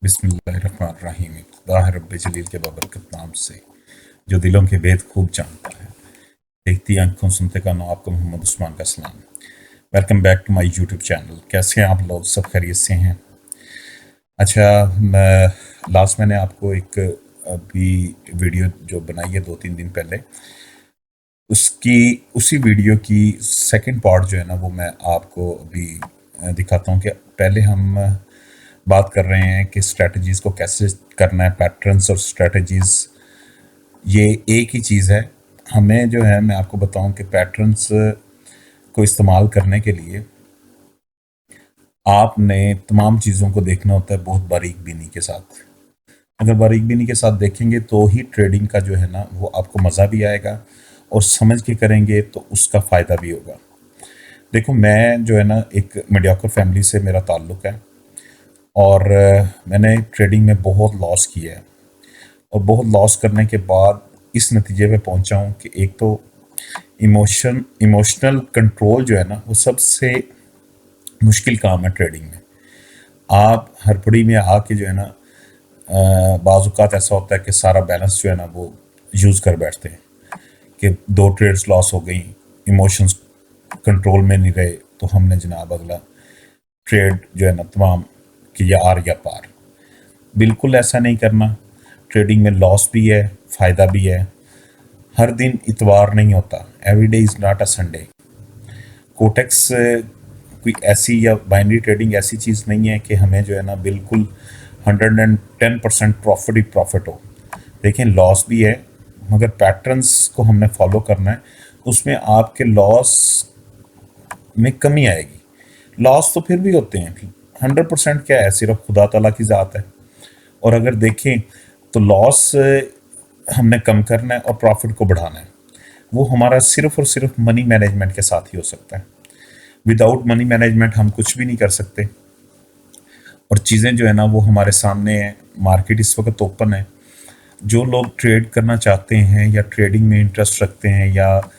बिस्मिल्लाहिर्रहमानिर्रहीम। खुदा है रब्बे जलील के बाबरकत नाम से जो दिलों के भेद खूब जानता है। देखती आंखों सुनते कानों, आपको मोहम्मद उस्मान का सलाम। Welcome back to my YouTube channel. कैसे हैं आप लोग? सब खैरियत से हैं? अच्छा, मैं लास्ट मैंने आपको एक अभी वीडियो जो बनाई है 2-3 दिन पहले, उसकी उसी वीडियो की सेकंड पार्ट जो है ना, वो मैं आपको अभी दिखाता हूँ कि पहले हम बात कर रहे हैं कि स्ट्रेटजीज़ को कैसे करना है। पैटर्न्स और स्ट्रेटजीज़ ये एक ही चीज़ है। हमें जो है, मैं आपको बताऊं कि पैटर्न्स को इस्तेमाल करने के लिए आपने तमाम चीज़ों को देखना होता है बहुत बारीक बीनी के साथ। अगर बारीक बीनी के साथ देखेंगे तो ही ट्रेडिंग का जो है ना, वो आपको मज़ा भी आएगा, और समझ के करेंगे तो उसका फ़ायदा भी होगा। देखो, मैं जो है ना, एक मीडियोकर फैमिली से मेरा ताल्लुक़ है, और मैंने ट्रेडिंग में बहुत लॉस किया है। और बहुत लॉस करने के बाद इस नतीजे पे पहुंचा हूँ कि एक तो इमोशनल कंट्रोल जो है ना, वो सबसे मुश्किल काम है ट्रेडिंग में। आप हड़बड़ी में आके जो है ना, बाज़ औक़ात ऐसा होता है कि सारा बैलेंस जो है ना, वो यूज़ कर बैठते हैं कि 2 ट्रेड्स लॉस हो गई, इमोशंस कंट्रोल में नहीं रहे, तो हमने जनाब अगला ट्रेड जो है ना तमाम कि या आर या पार। बिल्कुल ऐसा नहीं करना। ट्रेडिंग में लॉस भी है, फ़ायदा भी है। हर दिन इतवार नहीं होता। Every day is not a Sunday. कोटेक्स कोई ऐसी, या बाइनरी ट्रेडिंग ऐसी चीज़ नहीं है कि हमें जो है ना बिल्कुल 110% प्रॉफिट ही प्रॉफिट हो। देखें, लॉस भी है, मगर पैटर्न्स को हमने फॉलो करना है। उसमें आपके लॉस में कमी आएगी। लॉस तो फिर भी होते हैं, 100% क्या है, सिर्फ खुदा ताला की ज़ात है। और अगर देखें तो लॉस हमने कम करना है और प्रॉफिट को बढ़ाना है। वो हमारा सिर्फ और सिर्फ मनी मैनेजमेंट के साथ ही हो सकता है। विदाउट मनी मैनेजमेंट हम कुछ भी नहीं कर सकते। और चीज़ें जो है ना, वो हमारे सामने है। मार्केट इस वक्त ओपन है। जो लोग ट्रेड करना चाहते हैं या ट्रेडिंग में इंटरेस्ट रखते हैं, या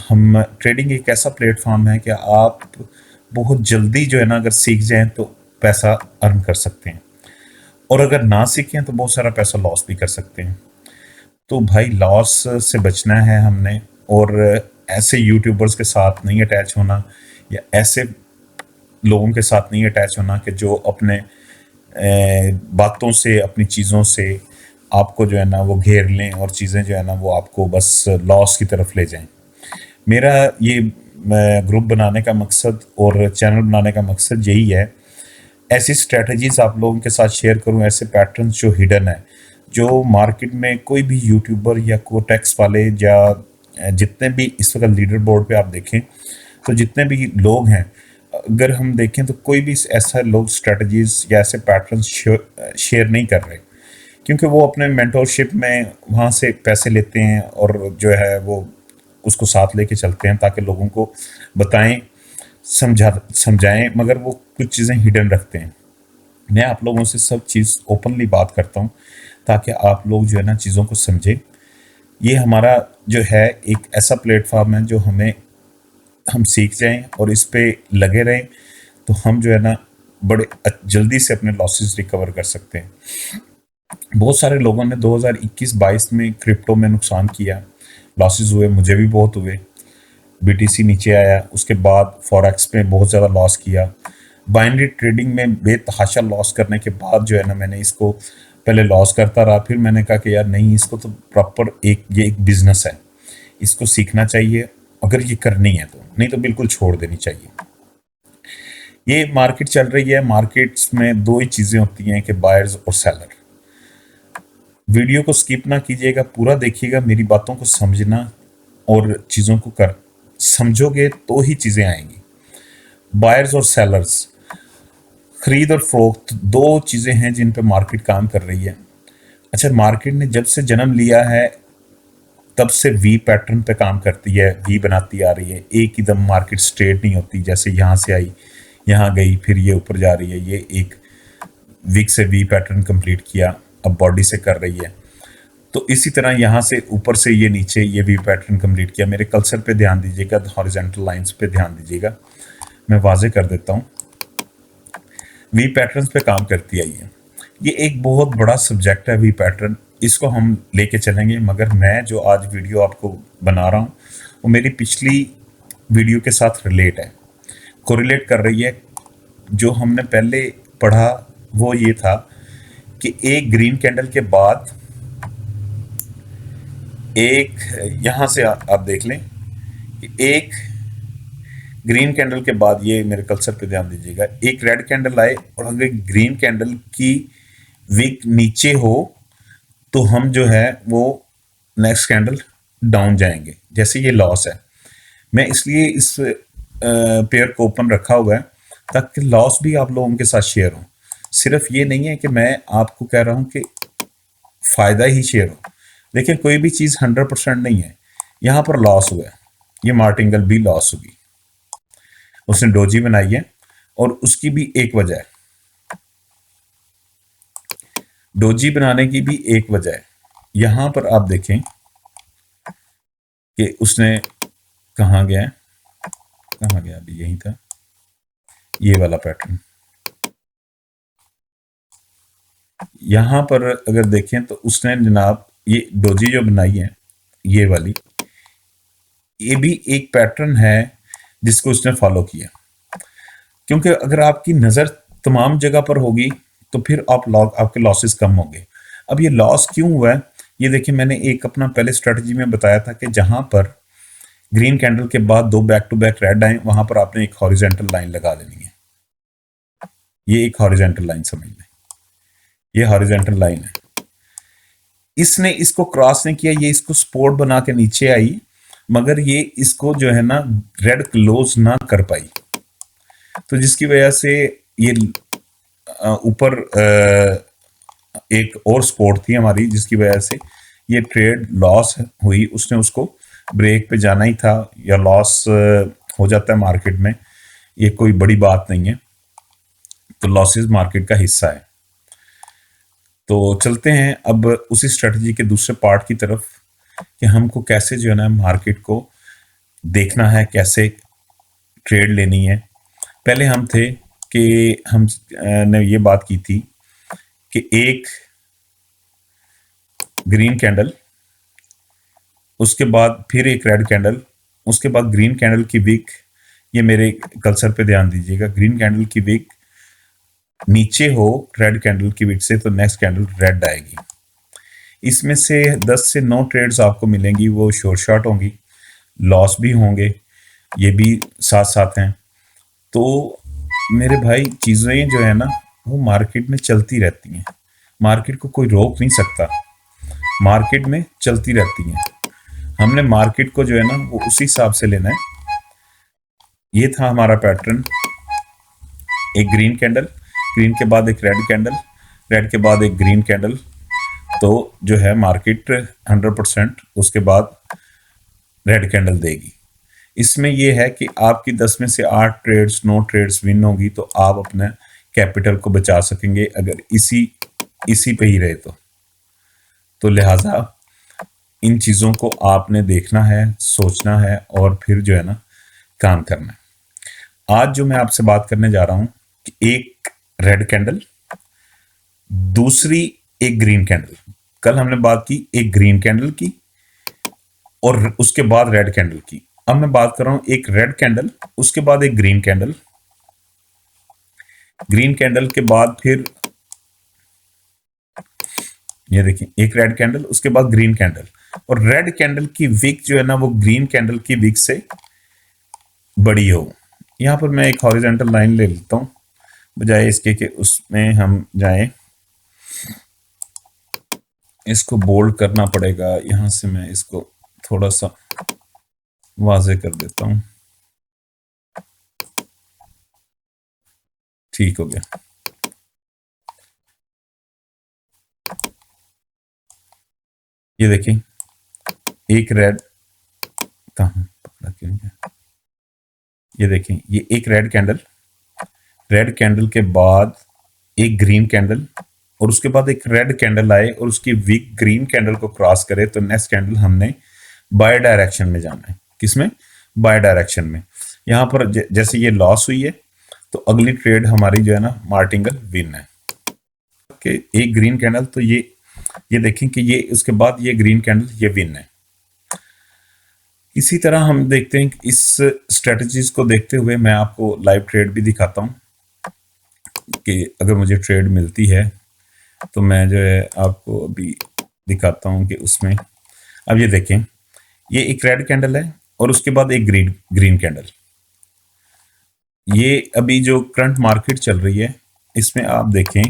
हम ट्रेडिंग एक ऐसा प्लेटफॉर्म है कि आप बहुत जल्दी जो है ना, अगर सीख जाएं तो पैसा अर्न कर सकते हैं, और अगर ना सीखें तो बहुत सारा पैसा लॉस भी कर सकते हैं। तो भाई, लॉस से बचना है हमने, और ऐसे यूट्यूबर्स के साथ नहीं अटैच होना, या ऐसे लोगों के साथ नहीं अटैच होना कि जो अपने बातों से, अपनी चीज़ों से आपको जो है ना वो घेर लें, और चीज़ें जो है ना वो आपको बस लॉस की तरफ ले जाएं। मेरा ये ग्रुप बनाने का मकसद और चैनल बनाने का मकसद यही है। ऐसी स्ट्रेटजीज आप लोगों के साथ शेयर करूं, ऐसे पैटर्न्स जो हिडन है, जो मार्केट में कोई भी यूट्यूबर या कोटेक्स वाले, या जितने भी इस वक्त लीडर बोर्ड पे आप देखें तो जितने भी लोग हैं, अगर हम देखें तो कोई भी ऐसा लोग स्ट्रेटजीज या ऐसे पैटर्न्स शेयर नहीं कर रहे, क्योंकि वो अपने मेंटोरशिप में वहाँ से पैसे लेते हैं, और जो है वो उसको साथ लेके चलते हैं ताकि लोगों को बताएं, समझाएं, मगर वो कुछ चीज़ें हिडन रखते हैं। मैं आप लोगों से सब चीज़ ओपनली बात करता हूँ ताकि आप लोग जो है ना चीज़ों को समझें। ये हमारा जो है एक ऐसा प्लेटफॉर्म है जो हम सीख जाएं और इस पे लगे रहें, तो हम जो है ना बड़े जल्दी से अपने लॉसेस रिकवर कर सकते हैं। बहुत सारे लोगों ने 2021-22 में क्रिप्टो में नुकसान किया, लॉसेस हुए, मुझे भी बहुत हुए। बीटीसी नीचे आया, उसके बाद फॉरेक्स में बहुत ज़्यादा लॉस किया। बाइनरी ट्रेडिंग में बेतहाशा लॉस करने के बाद जो है ना, मैंने इसको पहले लॉस करता रहा, फिर मैंने कहा कि यार नहीं, इसको तो प्रॉपर ये एक बिजनेस है, इसको सीखना चाहिए, अगर ये करनी है तो, नहीं तो बिल्कुल छोड़ देनी चाहिए। ये मार्केट चल रही है, मार्केट्स में दो ही चीज़ें होती हैं कि बायर्स और सेलर। वीडियो को स्किप ना कीजिएगा, पूरा देखिएगा, मेरी बातों को समझना, और चीज़ों को कर समझोगे तो ही चीज़ें आएंगी। बायर्स और सेलर्स, खरीद और फरोख्त, दो चीज़ें हैं जिन पे मार्केट काम कर रही है। अच्छा, मार्केट ने जब से जन्म लिया है तब से वी पैटर्न पे काम करती है, वी बनाती आ रही है। एक ही दम मार्केट स्ट्रेट नहीं होती, जैसे यहाँ से आई, यहाँ गई, फिर ये ऊपर जा रही है। ये एक वीक से वी पैटर्न कंप्लीट किया, अब बॉडी से कर रही है। तो इसी तरह यहाँ से ऊपर से ये नीचे ये वी पैटर्न कंप्लीट किया। मेरे कल्चर पे ध्यान दीजिएगा, हॉरिजॉन्टल लाइंस पे ध्यान दीजिएगा, मैं वाजे कर देता हूँ। वी पैटर्न्स पे काम करती आई है। ये एक बहुत बड़ा सब्जेक्ट है वी पैटर्न, इसको हम लेके चलेंगे, मगर मैं जो आज वीडियो आपको बना रहा हूँ वो मेरी पिछली वीडियो के साथ रिलेट है, कोरिलेट कर रही है। जो हमने पहले पढ़ा वो ये था कि एक ग्रीन कैंडल के बाद एक, यहां से आप देख लें कि एक ग्रीन कैंडल के बाद, ये मेरे कल्सर पे ध्यान दीजिएगा, एक रेड कैंडल आए और अगर ग्रीन कैंडल की विक नीचे हो तो हम जो है वो नेक्स्ट कैंडल डाउन जाएंगे, जैसे ये लॉस है। मैं इसलिए इस पेयर को ओपन रखा हुआ है ताकि लॉस भी आप लोगों के साथ शेयर हो। सिर्फ ये नहीं है कि मैं आपको कह रहा हूं कि फायदा ही शेयर हो। देखिए कोई भी चीज 100% नहीं है। यहां पर लॉस हुआ है, ये मार्टिंगल भी लॉस होगी, उसने डोजी बनाई है और उसकी भी एक वजह है, डोजी बनाने की भी एक वजह है। यहां पर आप देखें कि उसने कहां गया, कहां गया, अभी यही था, ये वाला पैटर्न। यहां पर अगर देखें तो उसने जनाब ये डोजी जो बनाई है, ये वाली, ये भी एक पैटर्न है जिसको उसने फॉलो किया। क्योंकि अगर आपकी नजर तमाम जगह पर होगी तो फिर आपके लॉसेस कम होंगे। अब ये लॉस क्यों हुआ है, ये देखिए मैंने एक अपना पहले स्ट्रेटजी में बताया था कि जहां पर ग्रीन कैंडल के बाद दो बैक टू बैक रेड आए, वहां पर आपने एक हॉरिजेंटल लाइन लगा देनी है। ये एक हॉरिजेंटल लाइन समझ लें, ये हॉरिजेंटल लाइन है। इसने इसको क्रॉस नहीं किया, ये इसको सपोर्ट बना के नीचे आई, मगर ये इसको जो है ना रेड क्लोज ना कर पाई, तो जिसकी वजह से ये ऊपर एक और सपोर्ट थी हमारी, जिसकी वजह से ये ट्रेड लॉस हुई। उसने उसको ब्रेक पे जाना ही था, या लॉस हो जाता है मार्केट में, ये कोई बड़ी बात नहीं है, तो लॉसेस मार्केट का हिस्सा है। तो चलते हैं अब उसी स्ट्रेटजी के दूसरे पार्ट की तरफ कि हमको कैसे जो है ना मार्केट को देखना है, कैसे ट्रेड लेनी है। पहले हम थे कि हम ने ये बात की थी कि एक ग्रीन कैंडल, उसके बाद फिर एक रेड कैंडल, उसके बाद ग्रीन कैंडल की विक, ये मेरे कल्सर पे ध्यान दीजिएगा, ग्रीन कैंडल की विक नीचे हो रेड कैंडल की विक से तो नेक्स्ट कैंडल रेड आएगी। इसमें से 10 से 9 ट्रेड्स आपको मिलेंगी, वो शॉर्ट शॉर्ट होंगी, लॉस भी होंगे, ये भी साथ साथ हैं। तो मेरे भाई चीज़ें जो है ना वो मार्केट में चलती रहती हैं, मार्केट को कोई रोक नहीं सकता, मार्केट में चलती रहती हैं। हमने मार्केट को जो है ना वो उसी हिसाब से लेना है। ये था हमारा पैटर्न, एक ग्रीन कैंडल, ग्रीन के बाद एक रेड कैंडल, रेड के बाद एक ग्रीन कैंडल, तो जो है मार्केट 100% उसके बाद रेड कैंडल देगी। इसमें यह है कि आपकी 10 में से 8 ट्रेड्स 9 ट्रेड्स विन होगी, तो आप अपने कैपिटल को बचा सकेंगे अगर इसी पे ही रहे तो लिहाजा इन चीज़ों को आपने देखना है, सोचना है और फिर जो है ना काम करना है। आज जो मैं आपसे बात करने जा रहा हूं कि एक रेड कैंडल, दूसरी एक ग्रीन कैंडल। कल हमने बात की एक ग्रीन कैंडल की और उसके बाद रेड कैंडल की। अब मैं बात कर रहा हूं एक रेड कैंडल, उसके बाद एक ग्रीन कैंडल, ग्रीन कैंडल के बाद फिर ये देखिए एक रेड कैंडल, उसके बाद ग्रीन कैंडल, और रेड कैंडल की विक जो है ना वो ग्रीन कैंडल की विक से बड़ी हो। यहां पर मैं एक हॉरिजॉन्टल लाइन ले लेता हूं बजाय इसके कि उसमें हम जाएं, इसको बोल्ड करना पड़ेगा। यहां से मैं इसको थोड़ा सा वाजे कर देता हूं, ठीक हो गया। ये देखिए एक रेड, कहां पकड़ा क्यों गया, ये देखें ये एक रेड कैंडल, रेड कैंडल के बाद एक ग्रीन कैंडल और उसके बाद एक रेड कैंडल आए और उसकी विक ग्रीन कैंडल को क्रॉस करे तो नेक्स्ट कैंडल हमने बाय डायरेक्शन में जाना है। किसमें? बाय डायरेक्शन में। यहां पर जैसे ये लॉस हुई है तो अगली ट्रेड हमारी जो है ना मार्टिंगल विन है। कि एक ग्रीन कैंडल, तो ये देखें कि ये उसके बाद ये ग्रीन कैंडल ये विन है। इसी तरह हम देखते हैं कि इस स्ट्रेटजीज को देखते हुए मैं आपको लाइव ट्रेड भी दिखाता हूं कि अगर मुझे ट्रेड मिलती है तो मैं जो है आपको अभी दिखाता हूं कि उसमें, अब ये देखें, ये एक रेड कैंडल है और उसके बाद एक ग्रीन ग्रीन कैंडल। ये अभी जो करंट मार्केट चल रही है इसमें आप देखें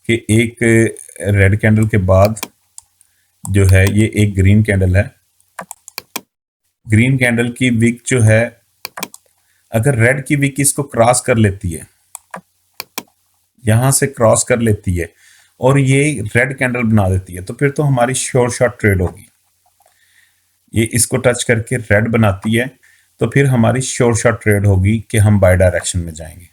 कि एक रेड कैंडल के बाद जो है ये एक ग्रीन कैंडल है। ग्रीन कैंडल की विक जो है, अगर रेड की विक इसको क्रॉस कर लेती है, यहां से क्रॉस कर लेती है और ये रेड कैंडल बना देती है, तो फिर तो हमारी श्योर शॉट ट्रेड होगी। ये इसको टच करके रेड बनाती है तो फिर हमारी श्योर शॉट ट्रेड होगी कि हम बाय डायरेक्शन में जाएंगे।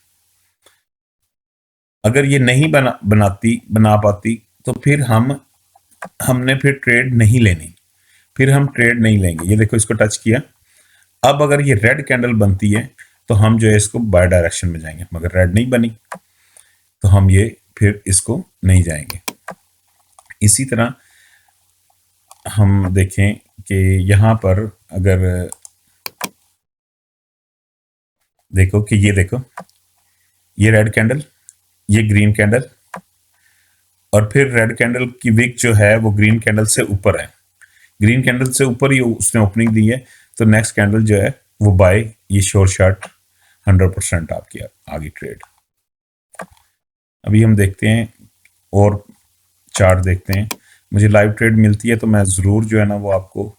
अगर ये नहीं बना पाती तो फिर हमने फिर ट्रेड नहीं लेनी, फिर हम ट्रेड नहीं लेंगे। ये देखो इसको टच किया, अब अगर ये रेड कैंडल बनती है तो हम जो है इसको बाय डायरेक्शन में जाएंगे, मगर रेड नहीं बनी तो हम ये फिर इसको नहीं जाएंगे। इसी तरह हम देखें कि यहां पर अगर देखो कि ये देखो, ये रेड कैंडल, ये ग्रीन कैंडल, और फिर रेड कैंडल की विक जो है वो ग्रीन कैंडल से ऊपर है। ग्रीन कैंडल से ऊपर ही उसने ओपनिंग दी है, तो नेक्स्ट कैंडल जो है वो बाय, ये श्योर शॉट 100% आपकी आगे ट्रेड। अभी हम देखते हैं और चार्ट देखते हैं। मुझे लाइव ट्रेड मिलती है तो मैं ज़रूर जो है ना वो आपको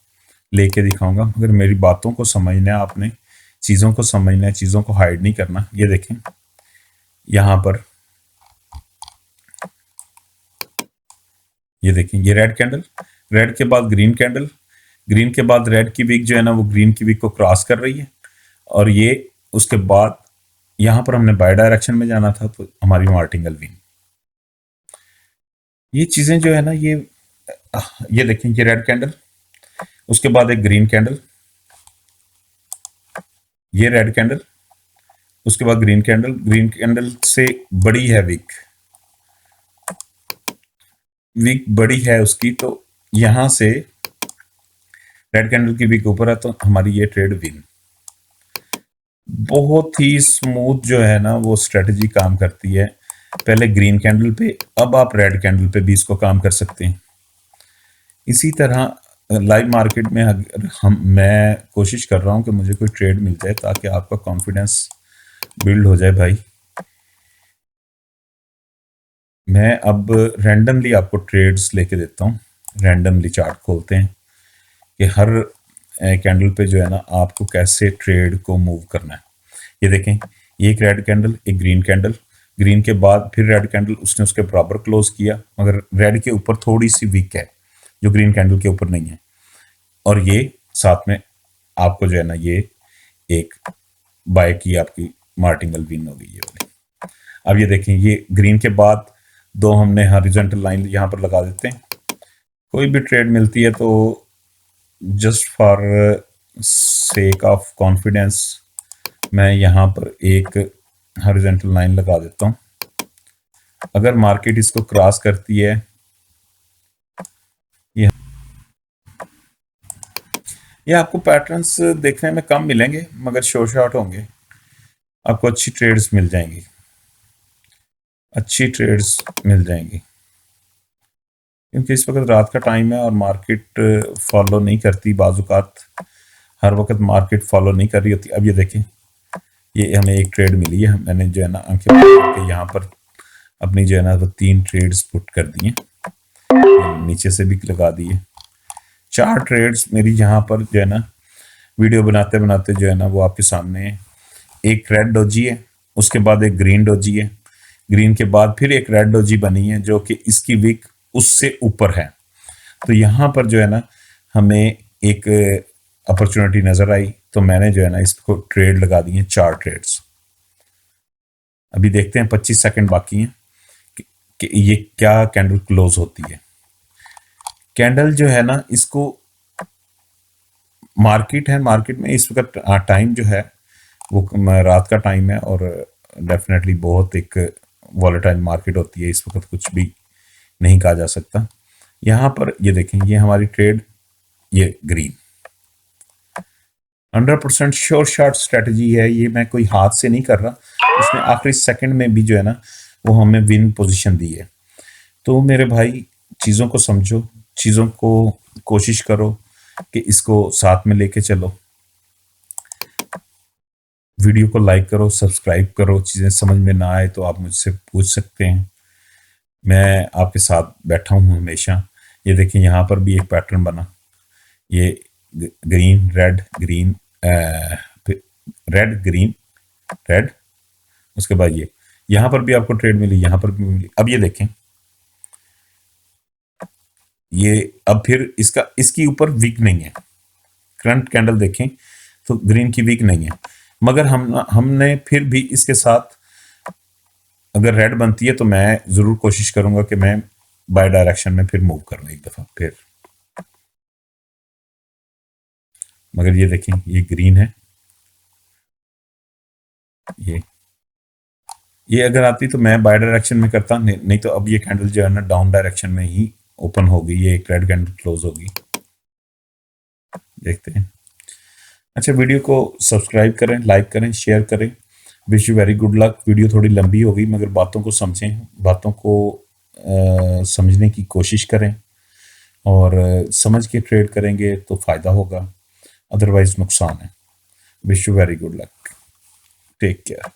लेके दिखाऊंगा, मगर मेरी बातों को समझना है आपने, चीज़ों को समझना है, चीज़ों को हाइड नहीं करना। ये देखें यहाँ पर, ये देखें, ये रेड कैंडल, रेड के बाद ग्रीन कैंडल, ग्रीन के बाद रेड की विक जो है ना वो ग्रीन की विक को क्रॉस कर रही है, और ये उसके बाद यहां पर हमने बाय डायरेक्शन में जाना था तो हमारी मार्टिंगल विन। ये चीजें जो है ना ये देखें, ये रेड कैंडल, उसके बाद एक ग्रीन कैंडल, ये रेड कैंडल, उसके बाद ग्रीन कैंडल, ग्रीन कैंडल से बड़ी है विक, विक बड़ी है उसकी, तो यहां से रेड कैंडल की विक ऊपर है तो हमारी ये ट्रेड विन। बहुत ही स्मूथ जो है ना वो स्ट्रेटजी काम करती है। पहले ग्रीन कैंडल पे, अब आप रेड कैंडल पे भी इसको काम कर सकते हैं। इसी तरह लाइव मार्केट में अगर मैं कोशिश कर रहा हूं कि मुझे कोई ट्रेड मिल जाए ताकि आपका कॉन्फिडेंस बिल्ड हो जाए भाई। मैं अब रैंडमली आपको ट्रेड्स लेके देता हूं। रैंडमली चार्ट खोलते हैं कि हर कैंडल पे जो है ना आपको कैसे ट्रेड को मूव करना है। ये देखें, ये एक रेड कैंडल, एक ग्रीन कैंडल, ग्रीन के बाद फिर रेड कैंडल, उसने उसके बराबर क्लोज किया, मगर रेड के ऊपर थोड़ी सी वीक है जो ग्रीन कैंडल के ऊपर नहीं है, और ये साथ में आपको जो है ना ये एक बाय की आपकी मार्टिंगल विन हो गई ये वाली। अब ये देखें, ये ग्रीन के बाद दो हमने हॉरिजॉन्टल लाइन यहां पर लगा देते हैं। कोई भी ट्रेड मिलती है तो just for sake of confidence मैं यहां पर एक हॉरिजॉन्टल लाइन लगा देता हूं। अगर मार्केट इसको क्रॉस करती है, ये आपको पैटर्न्स देखने में कम मिलेंगे मगर शॉर्ट शॉट होंगे, आपको अच्छी ट्रेड्स मिल जाएंगी, अच्छी ट्रेड्स मिल जाएंगी, क्योंकि इस वक्त रात का टाइम है और मार्केट फॉलो नहीं करती, बाजुकात हर वक्त मार्केट फॉलो नहीं कर रही होती। अब ये देखें, ये हमें एक ट्रेड मिली है, मैंने जो है ना आंखें के यहाँ पर अपनी जो है ना वो 3 ट्रेड्स पुट कर दिए, नीचे से भी लगा दिए। 4 ट्रेड्स मेरी यहाँ पर जो है ना वीडियो बनाते बनाते जो है ना वो आपके सामने है। एक रेड डोजी है, उसके बाद एक ग्रीन डोजी है, ग्रीन के बाद फिर एक रेड डोजी बनी है जो कि इसकी विक उससे ऊपर है। तो यहाँ पर जो है ना हमें एक अपॉर्चुनिटी नजर आई, तो मैंने जो है ना इसको ट्रेड लगा दी है, 4 ट्रेड्स। अभी देखते हैं 25 सेकंड बाकी हैं कि ये क्या कैंडल क्लोज होती है। कैंडल जो है ना इसको मार्केट है, मार्केट में इस वक्त टाइम जो है वो रात का टाइम है और डेफिनेटली बहुत एक वॉलेटाइल मार्केट होती है, इस वक्त कुछ भी नहीं कहा जा सकता। यहाँ पर ये देखें, ये हमारी ट्रेड, ये ग्रीन 100% श्योर शॉट स्ट्रेटजी है, ये मैं कोई हाथ से नहीं कर रहा। इसने आखिरी सेकंड में भी जो है ना वो हमें विन पोजीशन दी है। तो मेरे भाई चीज़ों को समझो, चीज़ों को कोशिश करो कि इसको साथ में लेके चलो। वीडियो को लाइक करो, सब्सक्राइब करो। चीज़ें समझ में ना आए तो आप मुझसे पूछ सकते हैं, मैं आपके साथ बैठा हूँ हमेशा। ये देखिए यहाँ पर भी एक पैटर्न बना, ये green red green, red green red, उसके बाद ये यहाँ पर भी आपको ट्रेड मिली, यहाँ पर भी मिली। अब ये देखें, ये अब फिर इसकी ऊपर वीक नहीं है, करंट कैंडल देखें तो ग्रीन की वीक नहीं है, मगर हमने फिर भी इसके साथ अगर रेड बनती है तो मैं जरूर कोशिश करूंगा कि मैं बाय डायरेक्शन में फिर मूव करूं एक दफा फिर। मगर ये देखें, ये ग्रीन है, ये अगर आती तो मैं बाय डायरेक्शन में करता, नहीं तो अब ये कैंडल जो है ना डाउन डायरेक्शन में ही ओपन होगी, ये एक रेड कैंडल क्लोज होगी। देखते हैं। अच्छा, वीडियो को सब्सक्राइब करें, लाइक करें, शेयर करें। Wish you very good luck. Video थोड़ी लंबी होगी मगर बातों को समझें, बातों को समझने की कोशिश करें और समझ के ट्रेड करेंगे तो फ़ायदा होगा, अदरवाइज नुकसान है। Wish you very good luck, take care.